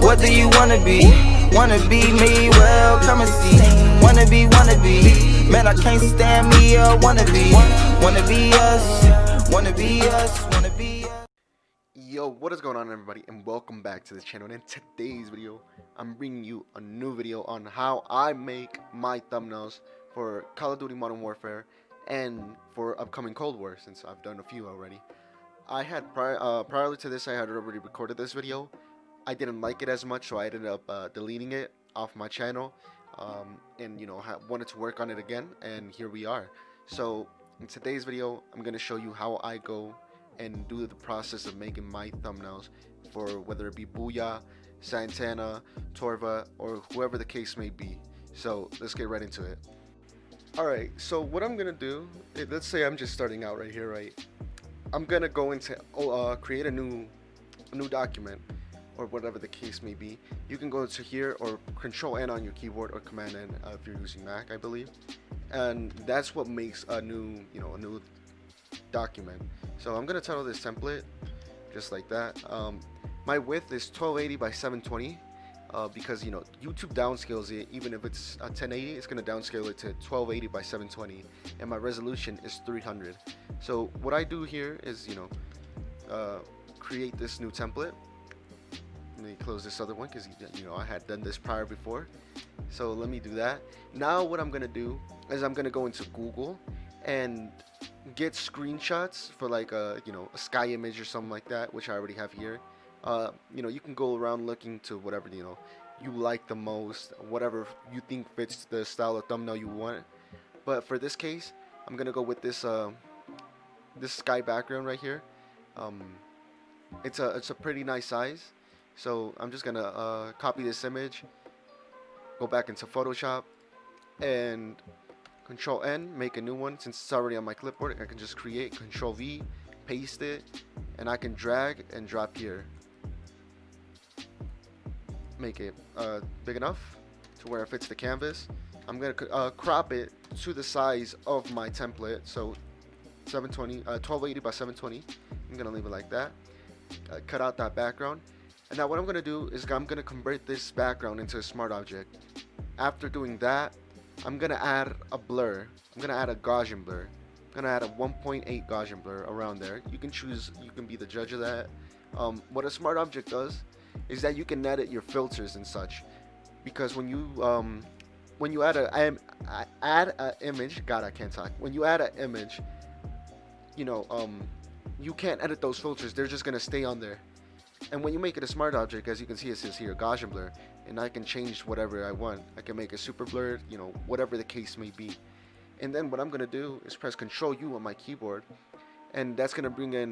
What do you wanna be? Wanna be me? Well, come and see. Wanna be, man, I can't stand me. Wanna be us. Wanna be us. Wanna be us. Yo, what is going on, everybody, and welcome back to the channel. And in today's video, I'm bringing you a new video on how I make my thumbnails for Call of Duty Modern Warfare and for upcoming Cold War, since I've done a few already. I had prior to this, I had already recorded this video. I didn't like it as much, so I ended up deleting it off my channel, and wanted to work on it again, and here we are. So in today's video, I'm going to show you how I go and do the process of making my thumbnails for whether it be Booya, Santana, Tourva, or whoever the case may be. So let's get right into it. Alright, so what I'm gonna do, let's say I'm just starting out right here, right? I'm gonna go into create a new document, or whatever the case may be. You can go to here, or Control N on your keyboard, or Command N if you're using Mac, I believe. And that's what makes a new document. So I'm gonna title this template just like that. My width is 1280 by 720 because YouTube downscales it. Even if it's 1080, it's gonna downscale it to 1280 by 720, and my resolution is 300. So what I do here is create this new template. Let me close this other one because I had done this prior before. So let me do that. Now what I'm gonna do is I'm gonna go into Google and get screenshots for like a sky image or something like that, which I already have here. You can go around looking to whatever you like the most, whatever you think fits the style of thumbnail you want. But for this case, I'm gonna go with this this sky background right here. It's a pretty nice size. So I'm just gonna copy this image, go back into Photoshop, and Control N, make a new one. Since it's already on my clipboard, I can just create, Control V, paste it, and I can drag and drop here. Make it big enough to where it fits the canvas. I'm gonna crop it to the size of my template, so 1280 by 720. I'm gonna leave it like that. Cut out that background, and now what I'm gonna do is I'm gonna convert this background into a smart object. After doing that, I'm gonna add a blur. I'm gonna add a Gaussian blur. I'm gonna add a 1.8 Gaussian blur around there. You can choose. You can be the judge of that. What a smart object does is that you can edit your filters and such. Because when you add a image, God, I can't talk. When you add an image, you can't edit those filters. They're just gonna stay on there. And when you make it a smart object, as you can see, it says here Gaussian blur, and I can change whatever I want. I can make it super blurred, whatever the case may be. And then what I'm gonna do is press Control U on my keyboard, and that's gonna bring in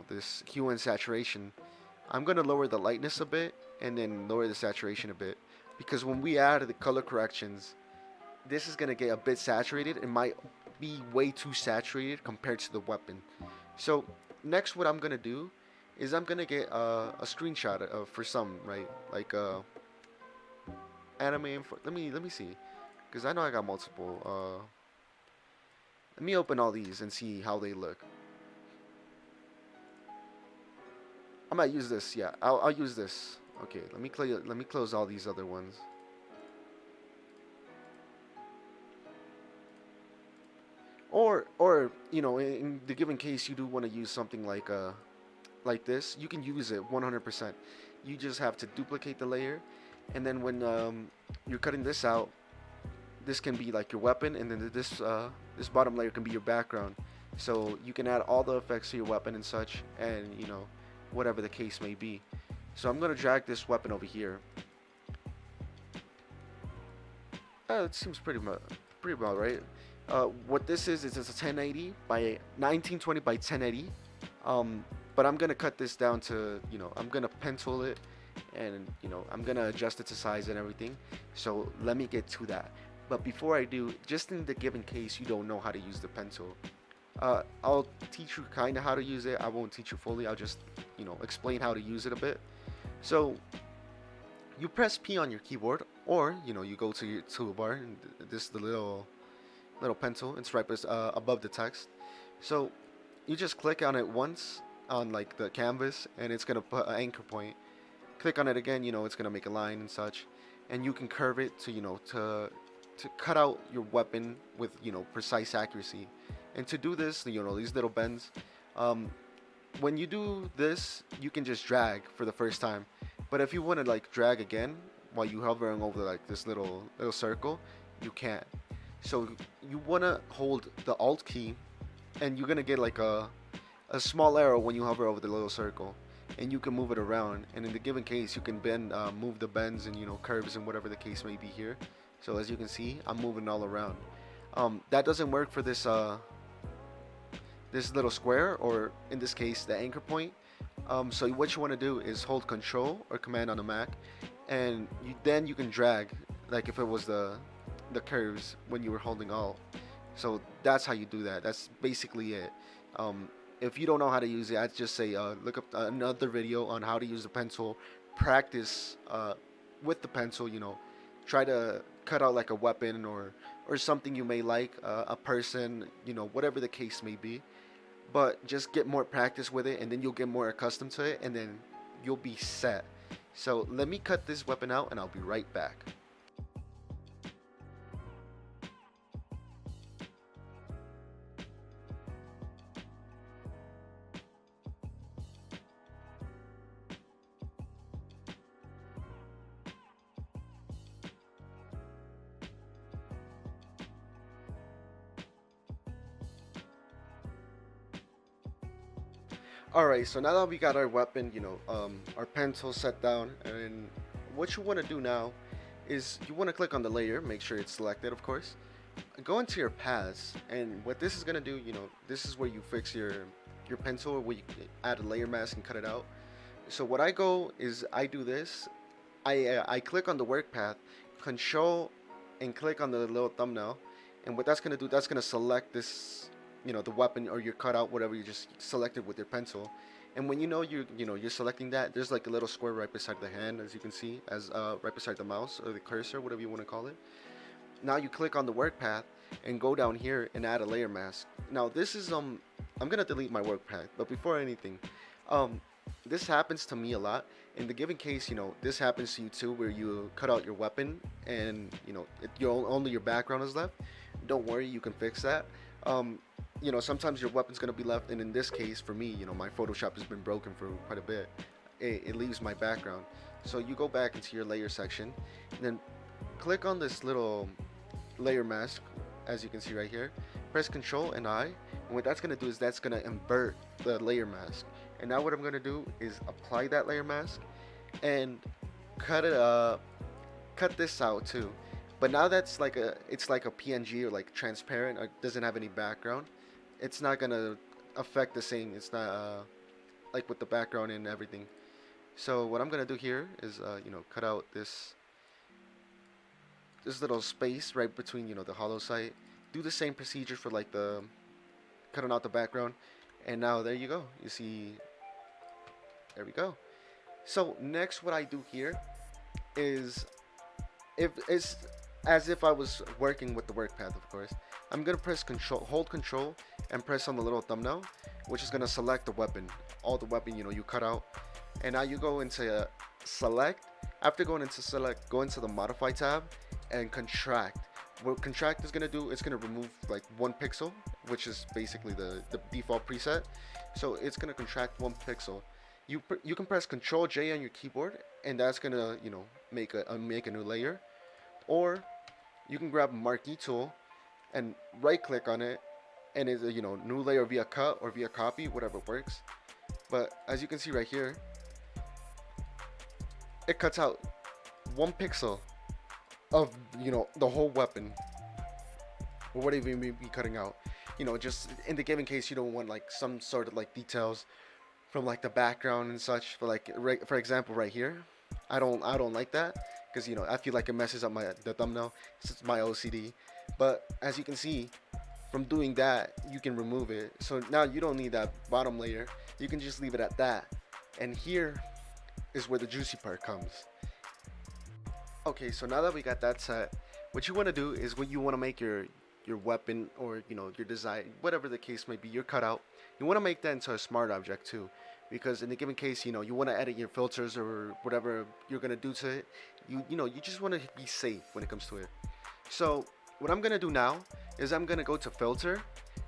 this hue and saturation. I'm gonna lower the lightness a bit and then lower the saturation a bit, because when we add the color corrections, this is gonna get a bit saturated. It might be way too saturated compared to the weapon. So next, what I'm gonna do is I'm gonna get a screenshot for some, right, like anime info. Let me see, because I know I got multiple. Let me open all these and see how they look. I might use this. Yeah, I'll use this. Okay, let me close all these other ones. Or in the given case you do want to use something like this, you can use it 100%. You just have to duplicate the layer, and then when you're cutting this out, this can be like your weapon, and then this bottom layer can be your background. So you can add all the effects to your weapon and such, and whatever the case may be. So I'm gonna drag this weapon over here. It seems pretty well, right? What this is it's a 1080 by 1920 by 1080. But I'm gonna cut this down to I'm gonna pen tool it, and I'm gonna adjust it to size and everything. So let me get to that. But before I do, just in the given case you don't know how to use the pen tool, I'll teach you kind of how to use it. I won't teach you fully. I'll just explain how to use it a bit. So you press P on your keyboard, or you go to your toolbar, and this is the little pen tool. It's right above the text. So you just click on it once on like the canvas, and it's gonna put an anchor point. click on it again, it's gonna make a line and such, and you can curve it to to cut out your weapon with precise accuracy. And to do this, these little bends, um, when you do this, you can just drag for the first time. But if you want to like drag again while you hovering over like this little circle, you can't. So you want to hold the Alt key, and you're gonna get like a small arrow when you hover over the little circle, and you can move it around. And in the given case, you can move the bends and curves and whatever the case may be here. So as you can see, I'm moving all around. That doesn't work for this little square, or in this case the anchor point. So what you want to do is hold Control or Command on the Mac, and then you can drag like if it was the curves when you were holding Alt. So that's how you do that. That's basically it. If you don't know how to use it, I'd just say look up another video on how to use the pencil. Practice with the pencil. Try to cut out like a weapon or something you may like, a person, whatever the case may be. But just get more practice with it, and then you'll get more accustomed to it, and then you'll be set. So let me cut this weapon out, and I'll be right back. Alright, so now that we got our weapon, our pencil set down, and what you want to do now is you want to click on the layer, make sure it's selected, of course. Go into your paths, and what this is going to do, this is where you fix your pencil, or where you add a layer mask and cut it out. So what I go is I do this. I click on the work path, Control, and click on the little thumbnail, and what that's going to do, that's going to select this, the weapon or your cutout, whatever you just selected with your pencil. And when you're selecting that, there's like a little square right beside the hand, as you can see, as right beside the mouse or the cursor, whatever you want to call it. Now you click on the work path and go down here and add a layer mask. Now this is I'm gonna delete my work path, but before anything, this happens to me a lot. In the given case, this happens to you too, where you cut out your weapon and only your background is left. Don't worry, you can fix that. Sometimes your weapon's gonna be left, and in this case for me, my Photoshop has been broken for quite a bit. It leaves my background. So you go back into your layer section, and then click on this little layer mask, as you can see right here. Press Control and I, and what that's gonna do is that's gonna invert the layer mask. And now what I'm gonna do is apply that layer mask and cut this out too. But now that's it's like a PNG, or like transparent, or doesn't have any background. It's not gonna affect the same. It's not like with the background and everything. So what I'm gonna do here is cut out this little space right between the hollow site. Do the same procedure for like the cutting out the background, and now there you go. You see, there we go. So next, what I do here is, if it's as if I was working with the work path, of course, I'm gonna hold Control and press on the little thumbnail, which is gonna select the weapon, all the weapon you cut out. And now you go into select. After going into select, go into the modify tab and contract. What contract is gonna do, it's gonna remove like 1 pixel, which is basically the default preset. So it's gonna contract 1 pixel. You can press Control J on your keyboard, and that's gonna make a new layer. Or you can grab a marquee tool and right click on it, and it's a new layer via cut or via copy, whatever works. But as you can see right here, it cuts out 1 pixel of the whole weapon, or whatever you may be cutting out. Just in the given case you don't want like some sort of like details from like the background and such. For example, right here, I don't like that, because I feel like it messes up the thumbnail. It's my OCD. But as you can see, from doing that, you can remove it. So now you don't need that bottom layer. You can just leave it at that. And here is where the juicy part comes. Okay, so now that we got that set, what you want to do is, when you want to make your weapon, or your design, whatever the case may be, your cutout, you want to make that into a smart object too. because in the given case, you know, you want to edit your filters or whatever you're gonna do to it. You just want to be safe when it comes to it. So what I'm gonna do now is I'm gonna go to filter,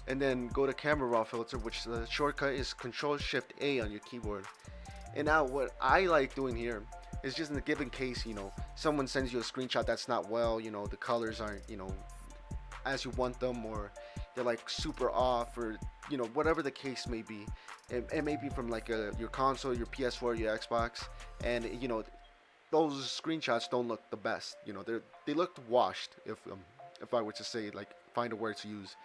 and then go to camera raw filter, which the shortcut is Control Shift A on your keyboard. And now what I like doing here is just in the given case, you know, someone sends you a screenshot that's not well, you know, the colors aren't, you know, as you want them, or they're like super off, or you know, whatever the case may be. It may be from like your console, your PS4, your Xbox, and you know, those screenshots don't look the best. You know, they looked washed. If I were to say, like, find a word to use,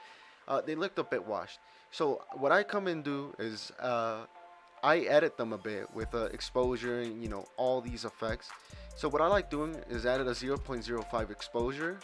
they looked a bit washed. So what I come and do is I edit them a bit with exposure and, you know, all these effects. So what I like doing is added a 0.05 exposure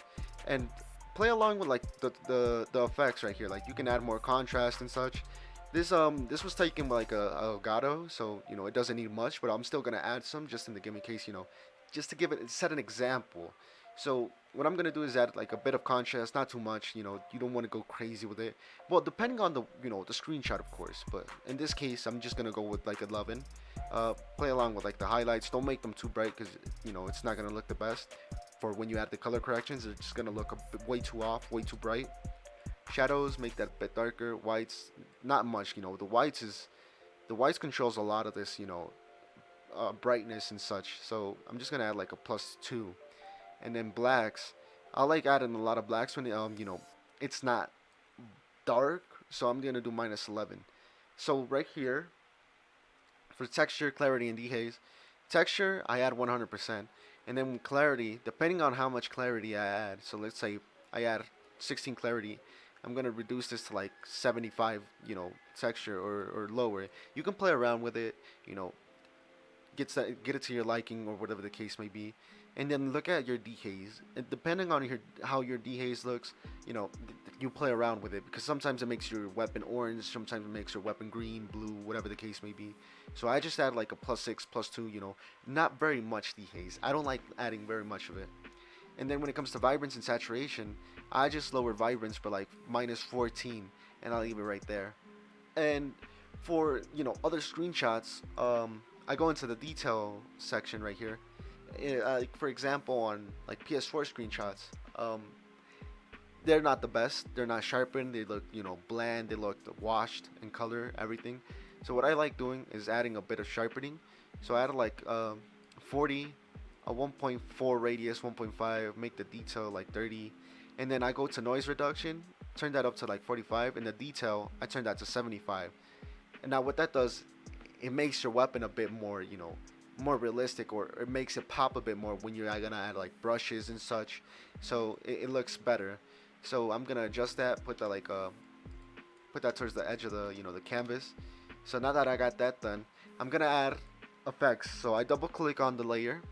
and play along with like the effects right here. Like you can add more contrast and such. This was taken by like a Elgato, so you know it doesn't need much, but I'm still gonna add some just in the given case, you know, just to set an example. So what I'm gonna do is add like a bit of contrast, not too much. You know, you don't want to go crazy with it. Well, depending on the, you know, the screenshot, of course. But in this case, I'm just gonna go with like 11. Play along with like the highlights. Don't make them too bright because you know it's not gonna look the best. For when you add the color corrections, it's just gonna look a bit way too off, way too bright. Shadows, make that a bit darker. Whites, not much. You know, the whites controls a lot of this. You know, brightness and such. So I'm just gonna add like a +2. And then blacks, I like adding a lot of blacks when you know, it's not dark, so I'm gonna do -11. So right here for texture, clarity, and dehaze, texture I add 100%, and then clarity, depending on how much clarity I add. So let's say I add 16 clarity, I'm gonna reduce this to like 75, you know, texture, or lower. You can play around with it, you know, get it to your liking or whatever the case may be. And then look at your dehaze. And depending on how your dehaze looks, you know, you play around with it, because sometimes it makes your weapon orange, sometimes it makes your weapon green, blue, whatever the case may be. So I just add like a +6, +2, you know, not very much dehaze. I don't like adding very much of it. And then when it comes to vibrance and saturation, I just lower vibrance for like -14, and I'll leave it right there. And for, you know, other screenshots, I go into the detail section right here. Like for example, on like PS4 screenshots, they're not the best. They're not sharpened. They look, you know, bland. They look washed in color, everything. So what I like doing is adding a bit of sharpening. So I added like 40, a 1.4 radius, 1.5, make the detail like 30, and then I go to noise reduction, turn that up to like 45, and the detail I turn that to 75. And now what that does, it makes your weapon a bit more, you know, more realistic, or it makes it pop a bit more when you're gonna add like brushes and such. So it looks better. So I'm gonna adjust that, put that like put that towards the edge of the, you know, the canvas. So now that I got that done, I'm gonna add effects. So I double click on the layer.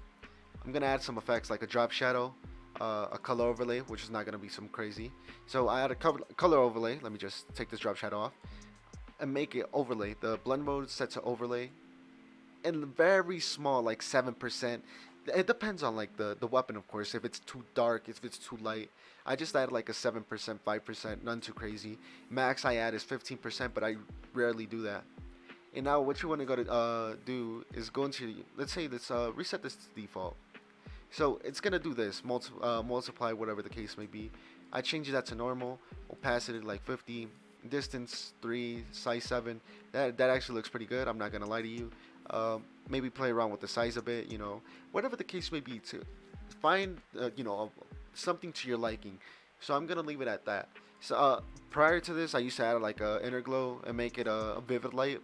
I'm gonna add some effects like a drop shadow, a color overlay, which is not gonna be some crazy. So I add a color overlay. Let me just take this drop shadow off and make it overlay. The blend mode set to overlay, and very small, like 7%. It depends on like the weapon, of course. If it's too dark, if it's too light, I just add like a 7%, 5%, none too crazy. Max I add is 15%, but I rarely do that. And now what you want to go to do is go into, let's say let's reset this to default. So it's gonna do this, multiply whatever the case may be. I change that to normal, opacity like 50, distance 3, size 7. That actually looks pretty good. I'm not gonna lie to you. Maybe play around with the size a bit, you know, whatever the case may be, to find you know, something to your liking. So I'm gonna leave it at that. So prior to this, I used to add like a inner glow and make it a vivid light,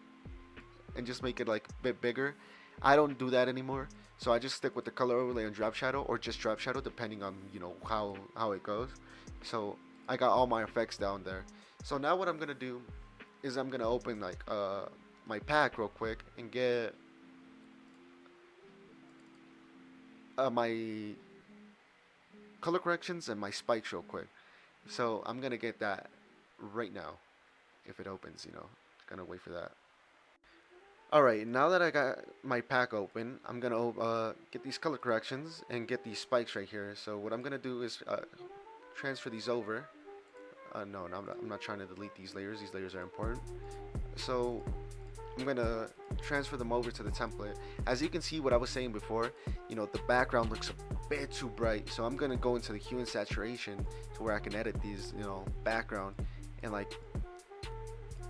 and just make it like a bit bigger. I don't do that anymore. So I just stick with the color overlay and drop shadow, or just drop shadow, depending on, you know, how it goes. So I got all my effects down there. So now what I'm gonna do is I'm gonna open like my pack real quick and get my color corrections and my spikes real quick. So I'm gonna get that right now if it opens, you know. Gonna wait for that. Alright, now that I got my pack open, I'm gonna get these color corrections and get these spikes right here. So what I'm gonna do is transfer these over. No, I'm not trying to delete these layers. These layers are important. So I'm gonna transfer them over to the template. As you can see, what I was saying before, the background looks a bit too bright, so I'm gonna go into the hue and saturation to where I can edit these, background, and like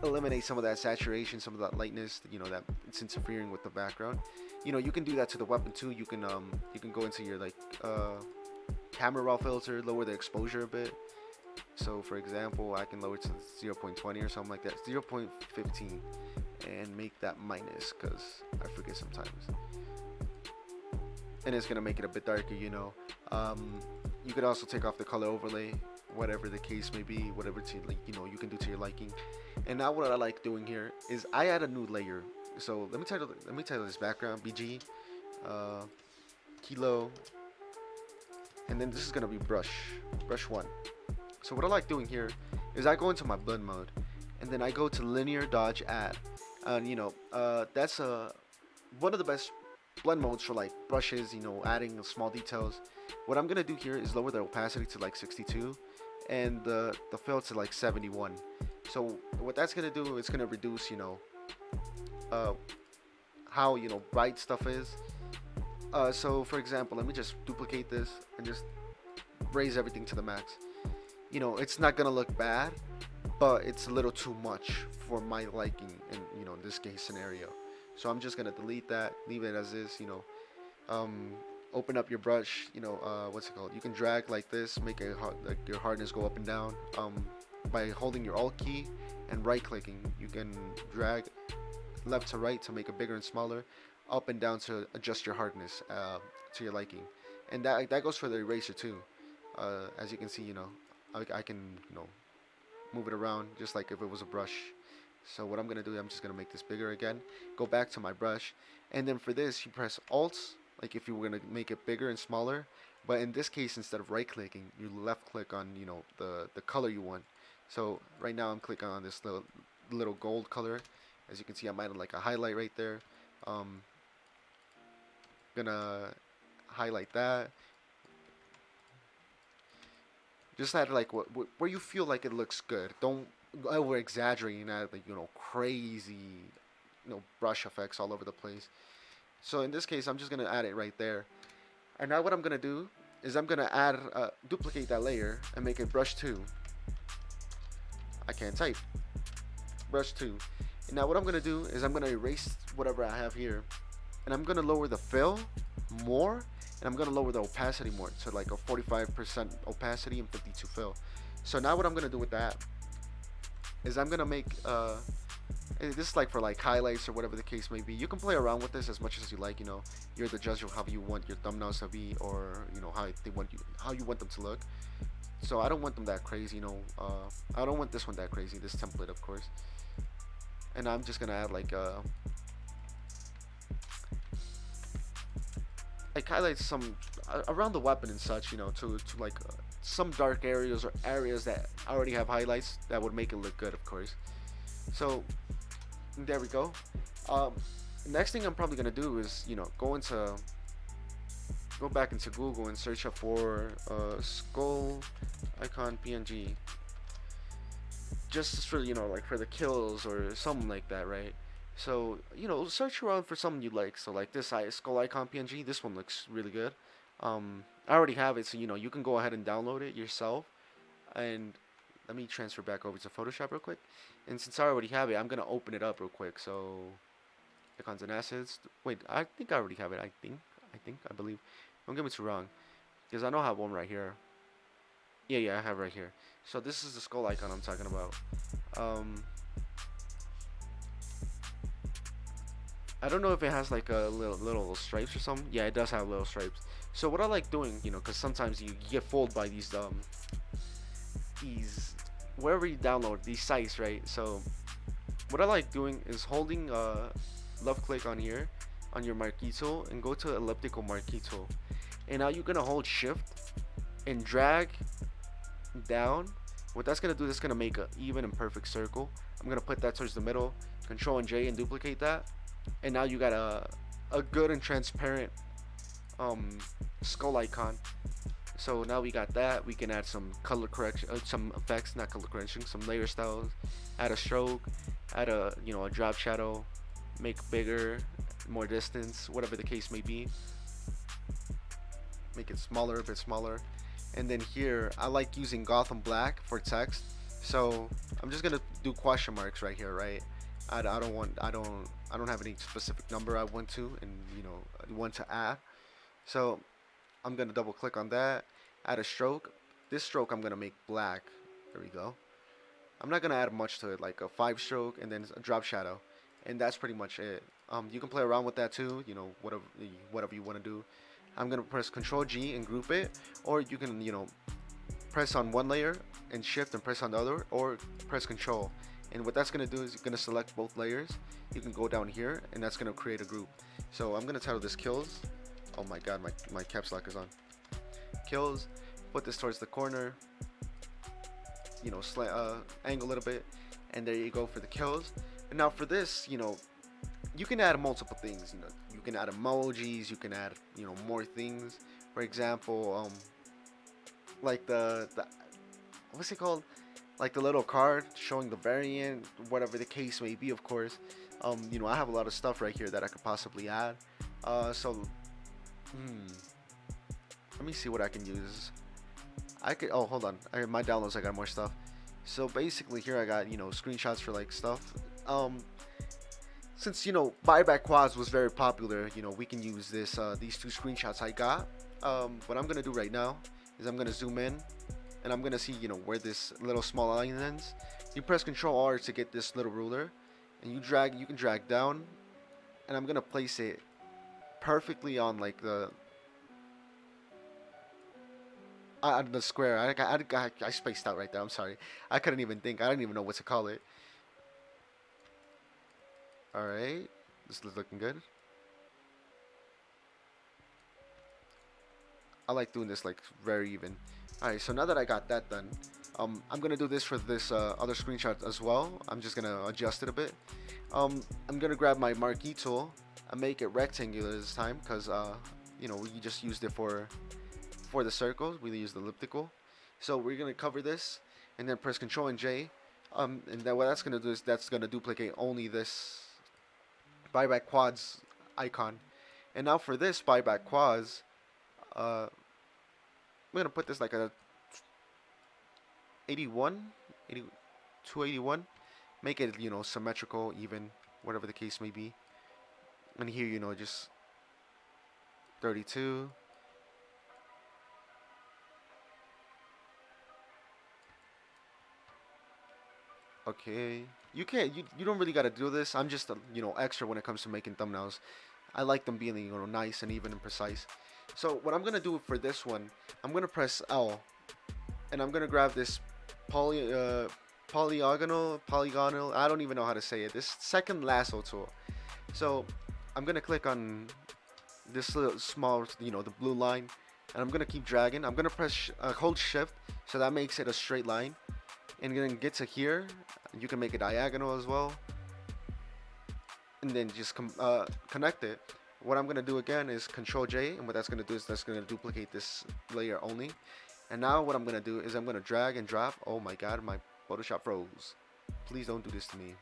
eliminate some of that saturation, some of that lightness, that it's interfering with the background. You can do that to the weapon too. You can go into your camera raw filter, lower the exposure a bit. So for example, I can lower it to 0.20 or something like that, 0.15, and make that minus, because I forget sometimes. And it's gonna make it a bit darker. You could also take off the color overlay, whatever the case may be, whatever you can do to your liking. And now what I like doing here is I add a new layer. So let me title this background BG Kilo, and then this is gonna be brush 1. So what I like doing here is I go into my blend mode, and then I go to linear dodge add, and that's one of the best blend modes for like brushes, adding small details. What I'm gonna do here is lower the opacity to like 62 and the fill to like 71. So what that's gonna do, it's gonna reduce how bright stuff is. So for example, let me just duplicate this and just raise everything to the max. It's not gonna look bad, but it's a little too much for my liking in in this case scenario. So I'm just gonna delete that, leave it as is. Open up your brush, what's it called, you can drag like this, make it like your hardness go up and down. By holding your alt key and right clicking, you can drag left to right to make it bigger and smaller, up and down to adjust your hardness to your liking. And that goes for the eraser too. As you can see, I can move it around just like if it was a brush. So what I'm gonna do, I'm just gonna make this bigger again, go back to my brush, and then for this you press alt, like if you were gonna make it bigger and smaller. But in this case, instead of right clicking, you left click on the color you want. So right now I'm clicking on this little gold color. As you can see, I'm adding like a highlight right there. Gonna highlight that. Just add like where you feel like it looks good. Don't over exaggerate and add like crazy brush effects all over the place. So in this case, I'm just gonna add it right there. And now what I'm gonna do is I'm gonna add duplicate that layer and make it brush 2. I can't type. Brush 2. And now what I'm gonna do is I'm gonna erase whatever I have here, and I'm gonna lower the fill more, and I'm gonna lower the opacity more to like a 45% opacity and 52 fill. So now what I'm gonna do with that is I'm gonna make this is like for like highlights or whatever the case may be. You can play around with this as much as you like. You're the judge of how you want your thumbnails to be, or how you want them to look. So I don't want them that crazy. I don't want this one that crazy. This template, of course. And I'm just gonna add like highlight some around the weapon and such, to like some dark areas or areas that already have highlights that would make it look good, of course. So there we go. Next thing I'm probably gonna do is go back into Google and search up for skull icon PNG, just for like for the kills or something like that, right? So search around for something you like. So like this skull icon PNG, this one looks really good. I already have it, so you can go ahead and download it yourself. And let me transfer back over to Photoshop real quick. And since I already have it, I'm gonna open it up real quick. So icons and assets. Wait, I think I already have it. I believe. Don't get me too wrong, because I know I have one right here. Yeah, I have right here. So this is the skull icon I'm talking about. I don't know if it has like a little stripes or something. Yeah, it does have little stripes. So what I like doing, because sometimes you get fooled by these wherever you download these sites, right? So what I like doing is holding left click on here on your marquee tool and go to elliptical marquee tool, and now you're gonna hold shift and drag down. What that's gonna do, that's gonna make an even and perfect circle. I'm gonna put that towards the middle, Control and J, and duplicate that, and now you got a good and transparent skull icon. So now we got that. We can add some color correction, some effects, not color correction, some layer styles, add a stroke, add a a drop shadow, make bigger, more distance, whatever the case may be. Make it smaller, a bit smaller. And then here, I like using Gotham Black for text. So I'm just gonna do question marks right here, right? I don't have any specific number I want to, and want to add. So I'm gonna double click on that, add a stroke. This stroke I'm gonna make black. There we go. I'm not gonna add much to it, like a 5 stroke and then a drop shadow, and that's pretty much it. You can play around with that too, whatever you want to do. I'm gonna press Control G and group it, or you can press on one layer and shift and press on the other, or press Control. And what that's gonna do is you're gonna select both layers. You can go down here, and that's gonna create a group. So I'm gonna title this Kills. Oh my God, my caps lock is on. Kills. Put this towards the corner. Angle a little bit, and there you go for the kills. And now for this, you can add multiple things. You can add emojis, you can add more things. For example, like the what's it called, like the little card showing the variant, whatever the case may be, of course. I have a lot of stuff right here that I could possibly add. Let me see what I can use. Oh, hold on, my downloads, I got more stuff. So basically here I got screenshots for like stuff. Since buyback quads was very popular, we can use these 2 screenshots I got. What I'm gonna do right now is I'm gonna zoom in, and I'm gonna see where this little small line ends. You press Control R to get this little ruler, and you can drag down, and I'm gonna place it perfectly on like the square. I spaced out right there. I'm sorry. I couldn't even think. I didn't even know what to call it. Alright. This is looking good. I like doing this like very even. Alright, so now that I got that done, I'm going to do this for this other screenshot as well. I'm just going to adjust it a bit. I'm going to grab my marquee tool and make it rectangular this time, because we just used it for the circles. We used the elliptical. So we're going to cover this and then press Control and J. And then what that's going to do is that's going to duplicate only this buyback quads icon. And now for this buyback quads, I'm going to put this like a 281. Make it, symmetrical, even, whatever the case may be. And here, just 32. Okay, you don't really gotta do this. I'm just extra when it comes to making thumbnails. I like them being nice and even and precise. So what I'm gonna do for this one, I'm gonna press L, and I'm gonna grab this polygonal. I don't even know how to say it. This second lasso tool. So I'm gonna click on this little small, the blue line, and I'm gonna keep dragging. I'm gonna press hold Shift, so that makes it a straight line. And then get to here, you can make it diagonal as well, and then just connect it. What I'm gonna do again is Control J, and what that's gonna do is that's gonna duplicate this layer only. And now what I'm gonna do is I'm gonna drag and drop. Oh my God, my Photoshop froze. Please don't do this to me.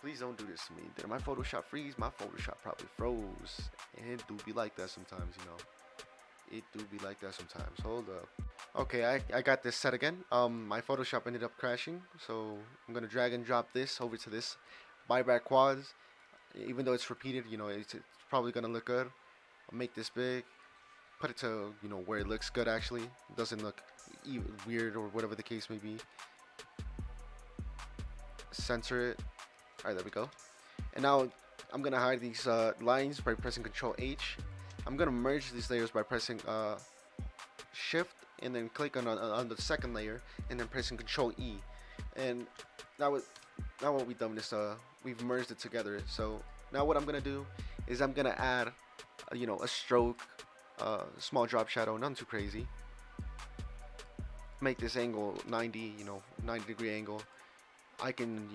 Please don't do this to me. Did my Photoshop freeze? My Photoshop probably froze. And it do be like that sometimes, It do be like that sometimes. Hold up. Okay, I got this set again. My Photoshop ended up crashing, so I'm gonna drag and drop this over to this buyback quads. Even though it's repeated, it's probably gonna look good. I'll make this big, put it to where it looks good. Actually, it doesn't look weird or whatever the case may be. Censor it. All right, there we go. And now I'm gonna hide these lines by pressing Control H. I'm gonna merge these layers by pressing Shift and then click on the second layer and then pressing Control E. And now what we've done is we've merged it together. So now what I'm gonna do is I'm gonna add a stroke, small drop shadow, nothing too crazy. Make this angle 90 90-degree angle. I can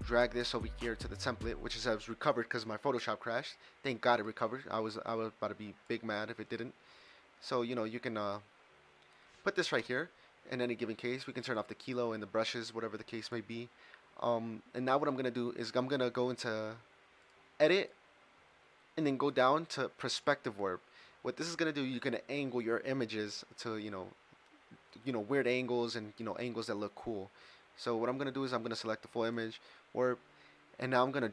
drag this over here to the template, which is has recovered because my Photoshop crashed. Thank God it recovered. I was about to be big mad if it didn't. So you can put this right here. In any given case, we can turn off the kilo and the brushes, whatever the case may be. And now what I'm gonna do is I'm gonna go into edit and then go down to perspective warp. What this is gonna do, you're gonna angle your images to weird angles and angles that look cool. So what I'm gonna do is I'm gonna select the full image warp, and now I'm gonna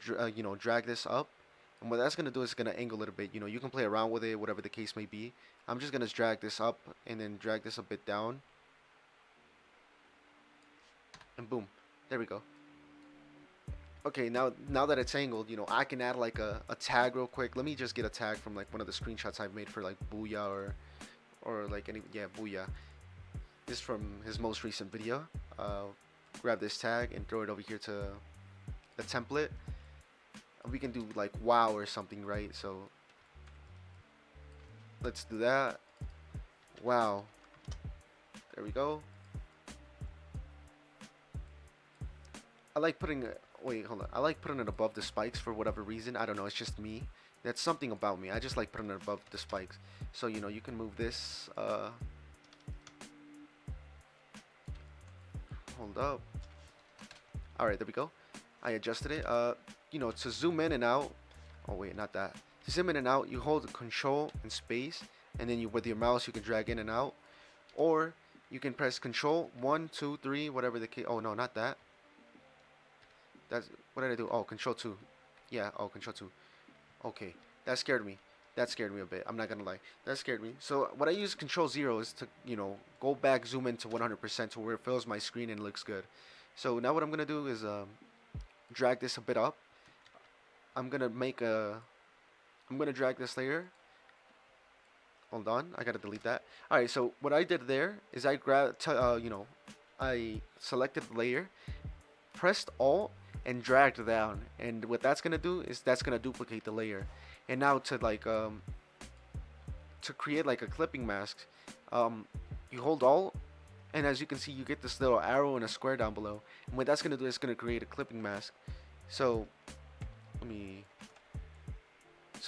drag this up. And what that's gonna do is gonna angle it a bit. You can play around with it, whatever the case may be. I'm just gonna drag this up and then drag this a bit down, and boom, there we go. Okay, now that it's angled, I can add like a tag real quick. Let me just get a tag from like one of the screenshots I've made for like Booya or like Booya. This is from his most recent video. Grab this tag and throw it over here to the template. We can do like wow or something, right? So let's do that. Wow. There we go. I like putting it. Wait, hold on. I like putting it above the spikes for whatever reason. I don't know. It's just me. That's something about me. I just like putting it above the spikes. So you can move this. Hold up. All right, there we go. I adjusted it. To zoom in and out. Oh wait, not that. To zoom in and out, you hold Control and space, and then with your mouse you can drag in and out, or you can press Control 1, 2, 3, whatever the case. Oh no, not that. That's what did I do? Oh, Control 2. Yeah. Oh, Control 2. Okay, that scared me. That scared me a bit. I'm not gonna lie. That scared me. So what I use Control 0 is to go back, zoom into 100% to where it fills my screen and looks good. So now what I'm gonna do is drag this a bit up. I'm gonna drag this layer. Hold on, I gotta delete that. All right. So what I did there is I I selected the layer, pressed Alt, and dragged down. And what that's gonna do is that's gonna duplicate the layer. And now to create like a clipping mask, you hold Alt, and as you can see, you get this little arrow and a square down below. And what that's gonna do is gonna create a clipping mask. So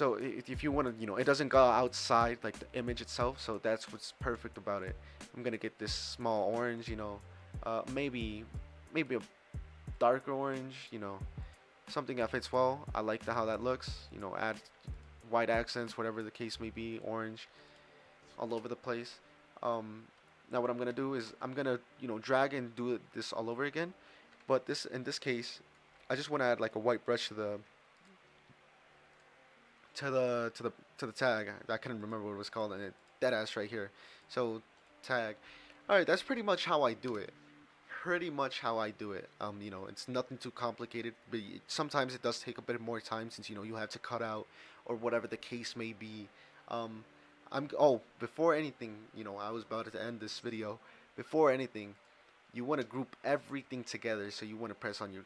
if you want to, it doesn't go outside like the image itself. So that's what's perfect about it. I'm gonna get this small orange, maybe a darker orange, something that fits well. I like how that looks. Add white accents, whatever the case may be, orange, all over the place. Now what I'm gonna do is I'm gonna drag and do this all over again. But in this case, I just want to add like a white brush to the tag. I couldn't remember what it was called, and it dead ass right here. So tag. All right, that's pretty much how I do it. It's nothing too complicated, but sometimes it does take a bit more time since you have to cut out or whatever the case may be. Before anything, I was about to end this video. Before anything, you want to group everything together. So you want to press on your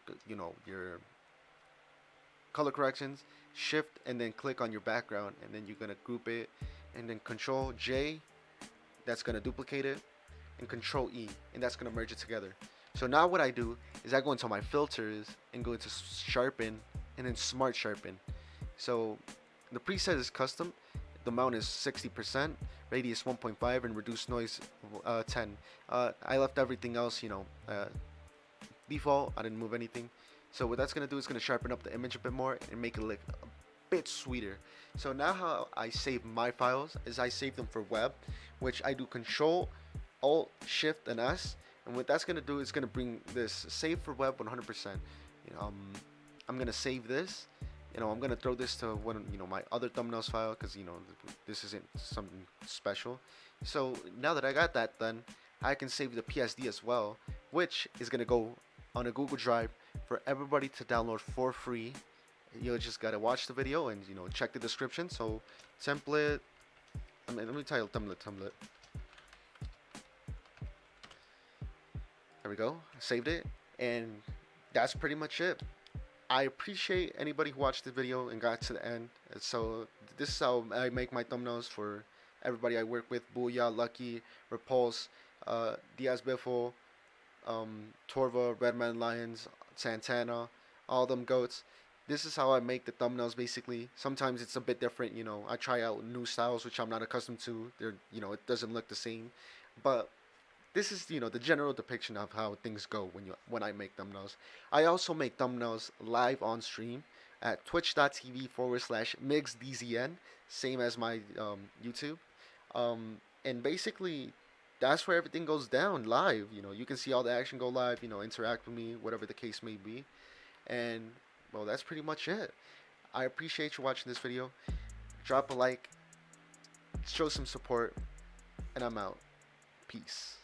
color corrections, shift, and then click on your background, and then you're gonna group it, and then Control J, that's gonna duplicate it, and Control E, and that's gonna merge it together. So now what I do is I go into my filters and go into sharpen, and then smart sharpen. So the preset is custom. The amount is 60%, radius 1.5, and reduce noise 10. I left everything else default. I didn't move anything. So what that's gonna do is gonna sharpen up the image a bit more and make it look a bit sweeter. So now how I save my files is I save them for web, which I do Control, Alt, Shift, and S. And what that's gonna do is gonna bring this save for web 100%. I'm gonna save this. I'm gonna throw this to my other thumbnails file because this isn't something special. So now that I got that done, I can save the PSD as well, which is gonna go on a Google Drive for everybody to download for free. You just gotta watch the video and check the description. So template. Let me title template. There we go. I saved it, and that's pretty much it. I appreciate anybody who watched the video and got to the end. So this is how I make my thumbnails for everybody I work with: Booya, Lucky, Repulse, Diaz Biffle, Tourva, Redman Lions, Santana, all them goats. This is how I make the thumbnails basically. Sometimes it's a bit different, I try out new styles which I'm not accustomed to. It doesn't look the same, but this is, you know, the general depiction of how things go when I make thumbnails. I also make thumbnails live on stream at twitch.tv/mixdzn, same as my YouTube. And basically, that's where everything goes down live. You know, you can see all the action go live. You know, interact with me, whatever the case may be. And well, that's pretty much it. I appreciate you watching this video. Drop a like, show some support, and I'm out. Peace.